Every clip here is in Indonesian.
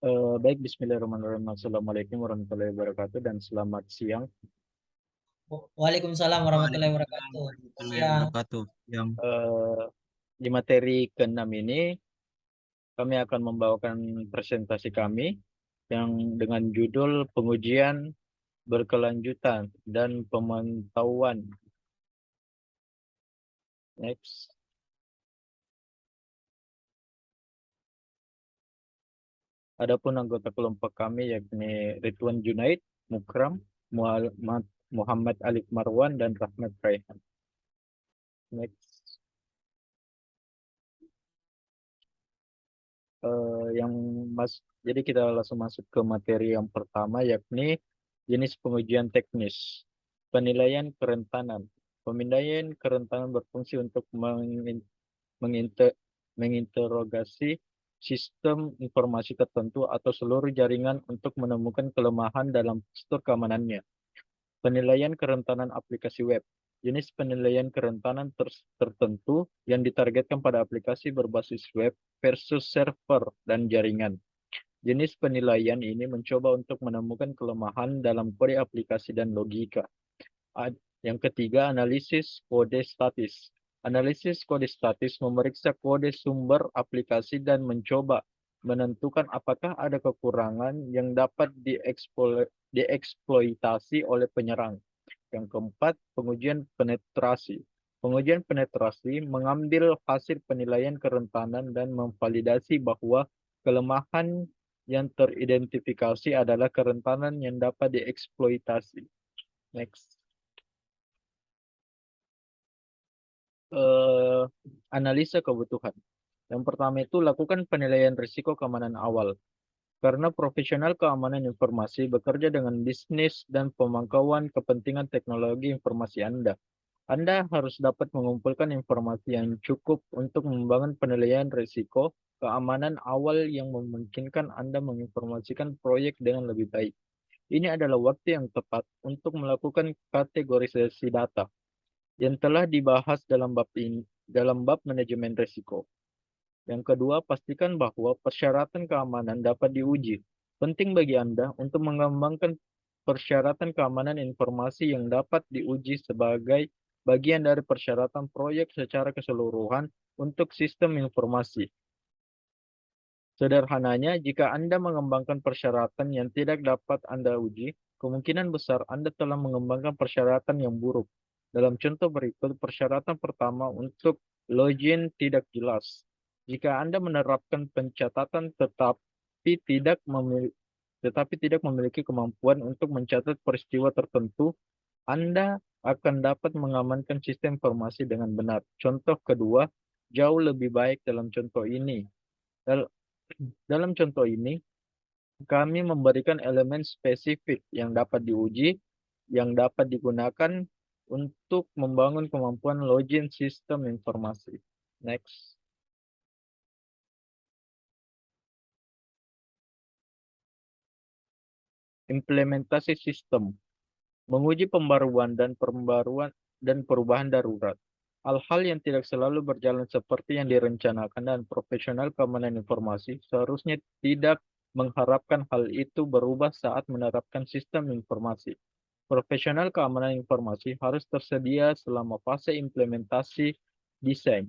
Baik, Bismillahirrahmanirrahim. Assalamualaikum warahmatullahi wabarakatuh dan selamat siang. Waalaikumsalam warahmatullahi Waalaikumsalam wabarakatuh. warahmatullahi Siang. wabarakatuh. Yang Eh, di materi ke-6 ini, kami akan membawakan presentasi kami yang dengan judul pengujian berkelanjutan dan pemantauan. Next. Adapun anggota kelompok kami yakni Ridwan Junaid, Mukram, Muhammad Alif Marwan, dan Rahmat Raihan. Next. Yang jadi kita langsung masuk ke materi yang pertama yakni jenis pengujian teknis. Penilaian kerentanan. Pemindaian kerentanan berfungsi untuk menginterogasi sistem informasi tertentu atau seluruh jaringan untuk menemukan kelemahan dalam struktur keamanannya. Penilaian kerentanan aplikasi web. Jenis penilaian kerentanan tertentu yang ditargetkan pada aplikasi berbasis web versus server dan jaringan. Jenis penilaian ini mencoba untuk menemukan kelemahan dalam kode aplikasi dan logika. Yang ketiga, analisis kode statis. Analisis kode statis memeriksa kode sumber aplikasi dan mencoba menentukan apakah ada kekurangan yang dapat dieksploitasi oleh penyerang. Yang keempat, pengujian penetrasi. Pengujian penetrasi mengambil hasil penilaian kerentanan dan memvalidasi bahwa kelemahan yang teridentifikasi adalah kerentanan yang dapat dieksploitasi. Next. Analisa kebutuhan. Yang pertama itu lakukan penilaian risiko keamanan awal. Karena profesional keamanan informasi bekerja dengan bisnis dan pemangkauan kepentingan teknologi informasi Anda. Anda harus dapat mengumpulkan informasi yang cukup untuk membangun penilaian risiko keamanan awal yang memungkinkan Anda menginformasikan proyek dengan lebih baik. Ini adalah waktu yang tepat untuk melakukan kategorisasi data yang telah dibahas dalam bab manajemen risiko. Yang kedua, pastikan bahwa persyaratan keamanan dapat diuji. Penting bagi Anda untuk mengembangkan persyaratan keamanan informasi yang dapat diuji sebagai bagian dari persyaratan proyek secara keseluruhan untuk sistem informasi. Sederhananya, jika Anda mengembangkan persyaratan yang tidak dapat Anda uji, kemungkinan besar Anda telah mengembangkan persyaratan yang buruk. Dalam contoh berikut, persyaratan pertama untuk login tidak jelas. Jika Anda menerapkan pencatatan tetapi tidak memiliki kemampuan untuk mencatat peristiwa tertentu, Anda akan dapat mengamankan sistem informasi dengan benar. Contoh kedua, jauh lebih baik dalam contoh ini. Dalam contoh ini, kami memberikan elemen spesifik yang dapat diuji, yang dapat digunakan untuk membangun kemampuan login sistem informasi. Next. Implementasi sistem. Menguji pembaruan dan perubahan darurat. Hal-hal yang tidak selalu berjalan seperti yang direncanakan dan profesional keamanan informasi seharusnya tidak mengharapkan hal itu berubah saat menerapkan sistem informasi. Profesional keamanan informasi harus tersedia selama fase implementasi desain.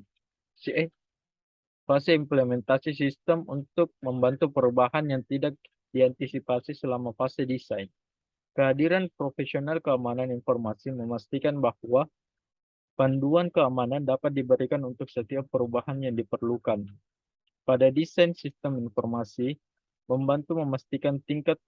Fase implementasi sistem untuk membantu perubahan yang tidak diantisipasi selama fase desain. Kehadiran profesional keamanan informasi memastikan bahwa panduan keamanan dapat diberikan untuk setiap perubahan yang diperlukan. Pada desain sistem informasi, membantu memastikan tingkat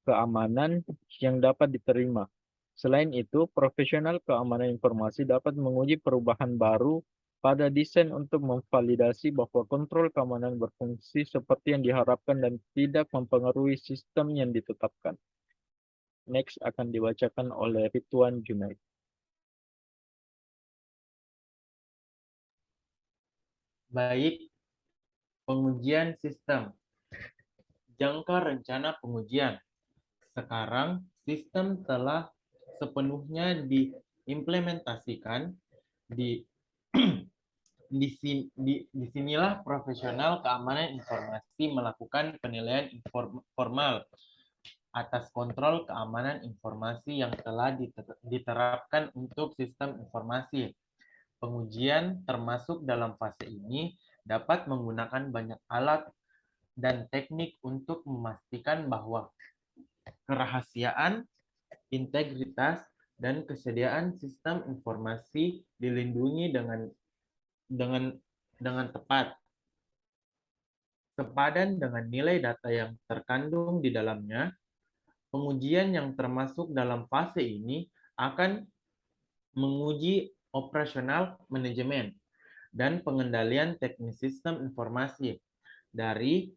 keamanan yang dapat diterima. Selain itu, profesional keamanan informasi dapat menguji perubahan baru pada desain untuk memvalidasi bahwa kontrol keamanan berfungsi seperti yang diharapkan dan tidak mempengaruhi sistem yang ditetapkan. Next akan dibacakan oleh Ridwan Junaid. Baik, pengujian sistem. Jangka rencana pengujian. Sekarang sistem telah sepenuhnya diimplementasikan di Disinilah profesional keamanan informasi melakukan penilaian formal atas kontrol keamanan informasi yang telah diterapkan untuk sistem informasi. Pengujian termasuk dalam fase ini dapat menggunakan banyak alat dan teknik untuk memastikan bahwa kerahasiaan, integritas, dan kesediaan sistem informasi dilindungi dengan tepat, sepadan dengan nilai data yang terkandung di dalamnya. Pengujian yang termasuk dalam fase ini akan menguji operasional manajemen dan pengendalian teknis sistem informasi dari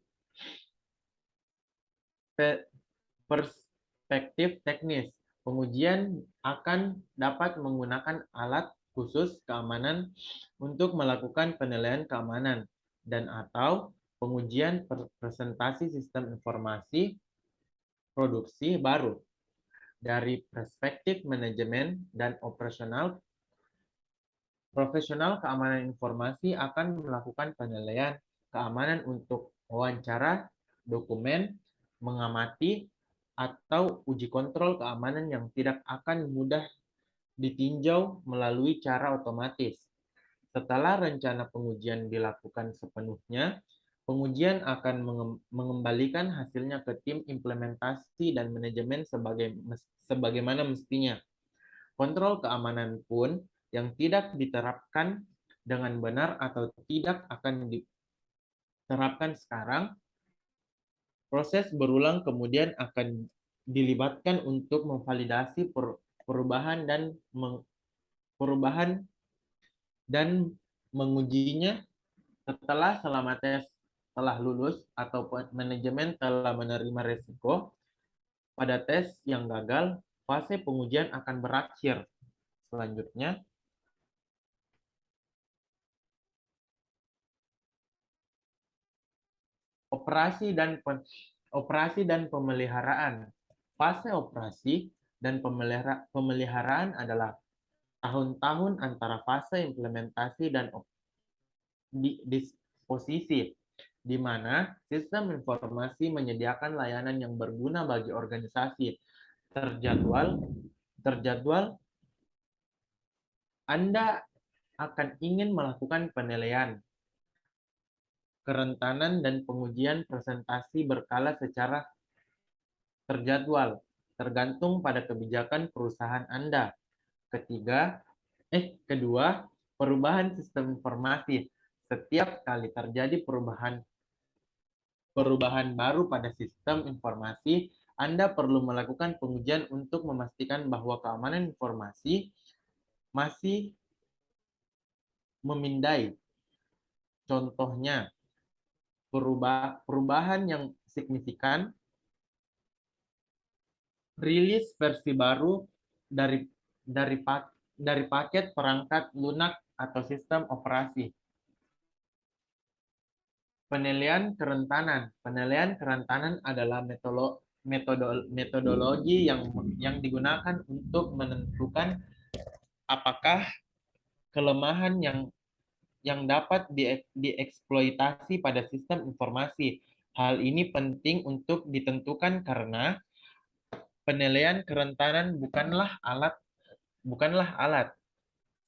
perspektif teknis. Pengujian akan dapat menggunakan alat khusus keamanan untuk melakukan penilaian keamanan dan atau pengujian presentasi sistem informasi produksi baru. Dari perspektif manajemen dan operasional, profesional keamanan informasi akan melakukan penilaian keamanan untuk wawancara, dokumen, mengamati, atau uji kontrol keamanan yang tidak akan mudah ditinjau melalui cara otomatis. Setelah rencana pengujian dilakukan sepenuhnya, pengujian akan mengembalikan hasilnya ke tim implementasi dan manajemen sebagaimana mestinya. Kontrol keamanan pun yang tidak diterapkan dengan benar atau tidak akan diterapkan sekarang, proses berulang kemudian akan dilibatkan untuk memvalidasi perubahan dan mengujinya. Selama tes telah lulus atau manajemen telah menerima risiko pada tes yang gagal, fase pengujian akan berakhir. Selanjutnya, operasi dan pemeliharaan. Fase operasi dan pemeliharaan adalah tahun-tahun antara fase implementasi dan disposisi, di mana sistem informasi menyediakan layanan yang berguna bagi organisasi. Terjadwal, Anda akan ingin melakukan penilaian, kerentanan, dan pengujian presentasi berkala secara terjadwal, tergantung pada kebijakan perusahaan Anda. Kedua, perubahan sistem informasi. Setiap kali terjadi perubahan baru pada sistem informasi, Anda perlu melakukan pengujian untuk memastikan bahwa keamanan informasi masih memindai. Contohnya, perubahan yang signifikan, rilis versi baru dari paket perangkat lunak atau sistem operasi. Penilaian kerentanan. Penilaian kerentanan adalah metodologi yang digunakan untuk menentukan apakah kelemahan yang dapat dieksploitasi pada sistem informasi. Hal ini penting untuk ditentukan karena penilaian kerentanan bukanlah alat.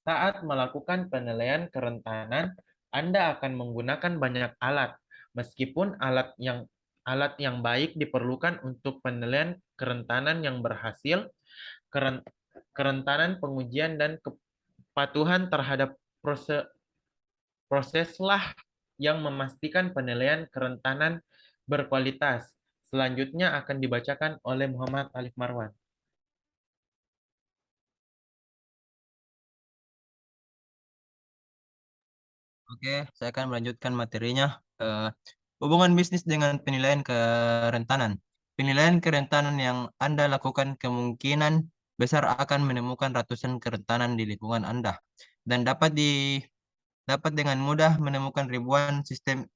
Saat melakukan penilaian kerentanan, Anda akan menggunakan banyak alat. Meskipun alat yang baik diperlukan untuk penilaian kerentanan yang berhasil, kerentanan pengujian dan kepatuhan terhadap proseslah yang memastikan penilaian kerentanan berkualitas. Selanjutnya akan dibacakan oleh Muhammad Alif Marwan. Oke, saya akan melanjutkan materinya. Hubungan bisnis dengan penilaian kerentanan. Penilaian kerentanan yang Anda lakukan kemungkinan besar akan menemukan ratusan kerentanan di lingkungan Anda dan dapat dengan mudah menemukan ribuan sistem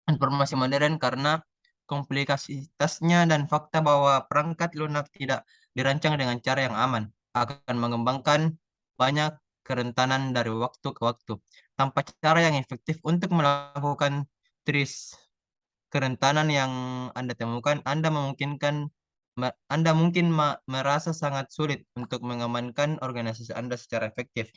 informasi modern karena kompleksitasnya dan fakta bahwa perangkat lunak tidak dirancang dengan cara yang aman akan mengembangkan banyak kerentanan dari waktu ke waktu. tanpa cara yang efektif untuk melakukan trace kerentanan yang Anda temukan, Anda mungkin merasa sangat sulit untuk mengamankan organisasi Anda secara efektif.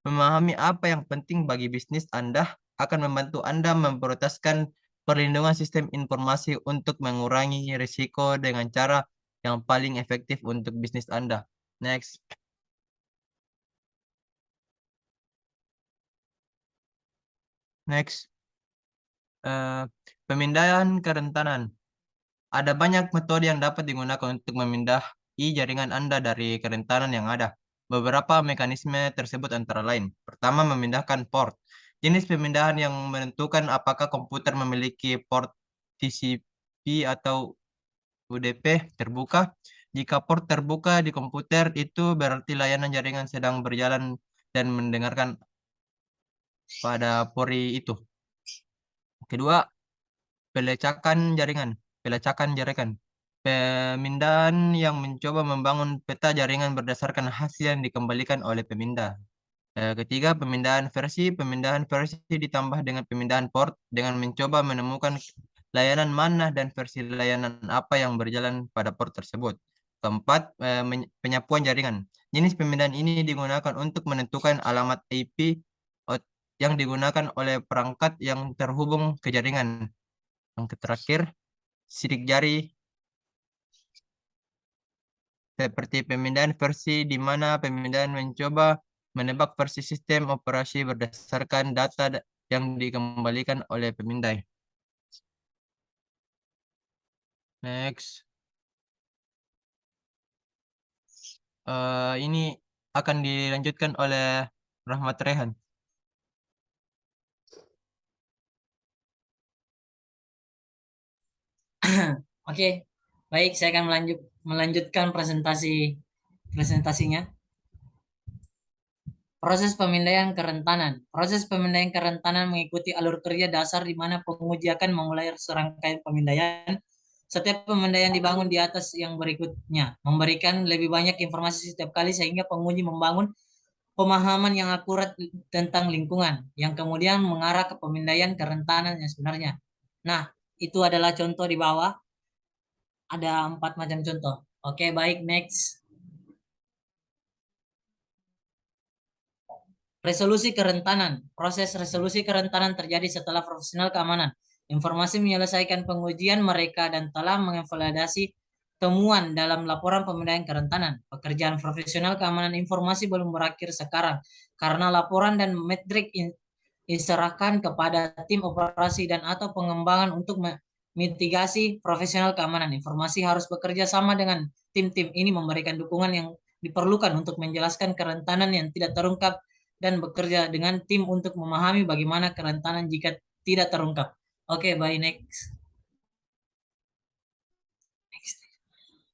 Memahami apa yang penting bagi bisnis Anda akan membantu Anda memprioritaskan perlindungan sistem informasi untuk mengurangi risiko dengan cara yang paling efektif untuk bisnis Anda. Next. Next. Pemindahan kerentanan. Ada banyak metode yang dapat digunakan untuk memindai jaringan Anda dari kerentanan yang ada. Beberapa mekanisme tersebut antara lain. Pertama, memindahkan port. Jenis pemindahan yang menentukan apakah komputer memiliki port TCP atau UDP terbuka. Jika port terbuka di komputer, itu berarti layanan jaringan sedang berjalan dan mendengarkan pada pori itu. Kedua, pelacakan jaringan. Pemindahan yang mencoba membangun peta jaringan berdasarkan hasil yang dikembalikan oleh pemindah. Ketiga, pemindahan versi. Pemindahan versi ditambah dengan pemindahan port dengan mencoba menemukan layanan mana dan versi layanan apa yang berjalan pada port tersebut. Keempat, penyapuan jaringan. Jenis pemindahan ini digunakan untuk menentukan alamat IP yang digunakan oleh perangkat yang terhubung ke jaringan. Yang terakhir, sidik jari seperti pemindahan versi di mana pemindahan mencoba menebak versi sistem operasi berdasarkan data yang dikembalikan oleh pemindai. Next. Ini akan dilanjutkan oleh Rahmat Rehan. Oke, baik, saya akan melanjutkan presentasinya. Proses pemindaian kerentanan. Proses pemindaian kerentanan mengikuti alur kerja dasar di mana penguji akan memulai serangkaian pemindaian. Setiap pemindaian dibangun di atas yang berikutnya, memberikan lebih banyak informasi setiap kali sehingga penguji membangun pemahaman yang akurat tentang lingkungan, yang kemudian mengarah ke pemindaian kerentanan yang sebenarnya. Nah, itu adalah contoh di bawah. Ada 4 macam contoh. Oke, baik, next. Resolusi kerentanan. Proses resolusi kerentanan terjadi setelah profesional keamanan informasi menyelesaikan pengujian mereka dan telah mengevaluasi temuan dalam laporan pemindaian kerentanan. Pekerjaan profesional keamanan informasi belum berakhir sekarang karena laporan dan metrik diserahkan kepada tim operasi dan atau pengembangan untuk mitigasi profesional keamanan informasi harus bekerja sama dengan tim-tim ini memberikan dukungan yang diperlukan untuk menjelaskan kerentanan yang tidak terungkap dan bekerja dengan tim untuk memahami bagaimana kerentanan jika tidak terungkap. Oke, bye, next.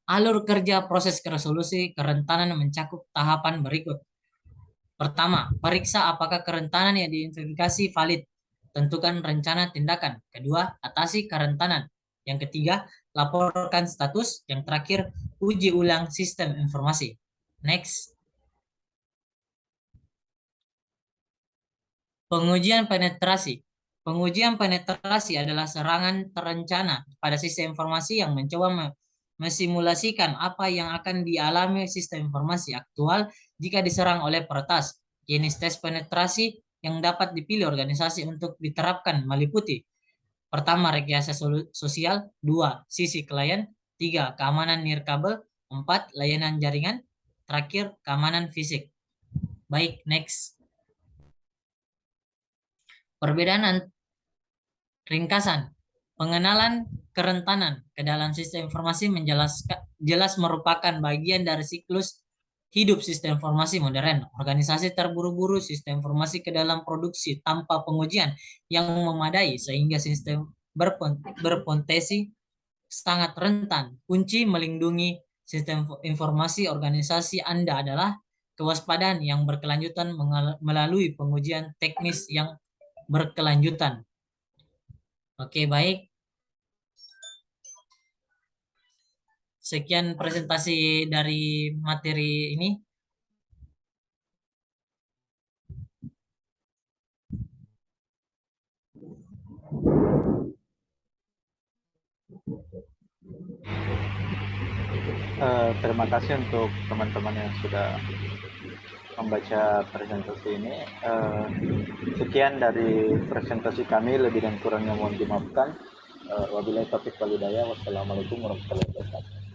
Alur kerja proses resolusi kerentanan mencakup tahapan berikut. Pertama, periksa apakah kerentanan yang diidentifikasi valid. Tentukan rencana tindakan. Kedua, atasi kerentanan. Yang ketiga, laporkan status. Yang terakhir, uji ulang sistem informasi. Next. Pengujian penetrasi. Pengujian penetrasi adalah serangan terencana pada sistem informasi yang mencoba mesimulasikan apa yang akan dialami sistem informasi aktual jika diserang oleh peretas. Jenis tes penetrasi yang dapat dipilih organisasi untuk diterapkan meliputi: pertama, rekayasa sosial; 2, sisi klien; 3, keamanan nirkabel; 4, layanan jaringan; terakhir, keamanan fisik. Baik, next. Perbedaan ringkasan. Pengenalan kerentanan ke dalam sistem informasi jelas merupakan bagian dari siklus hidup sistem informasi modern. Organisasi terburu-buru sistem informasi ke dalam produksi tanpa pengujian yang memadai sehingga sistem berpotensi sangat rentan. Kunci melindungi sistem informasi organisasi Anda adalah kewaspadaan yang berkelanjutan melalui pengujian teknis yang berkelanjutan. Oke, baik. Sekian presentasi dari materi ini. Terima kasih untuk teman-teman yang sudah membaca presentasi ini. Sekian dari presentasi kami, lebih dan kurangnya mohon dimaafkan. Wabillahi taufiq wal hidayah. Wassalamualaikum warahmatullahi wabarakatuh.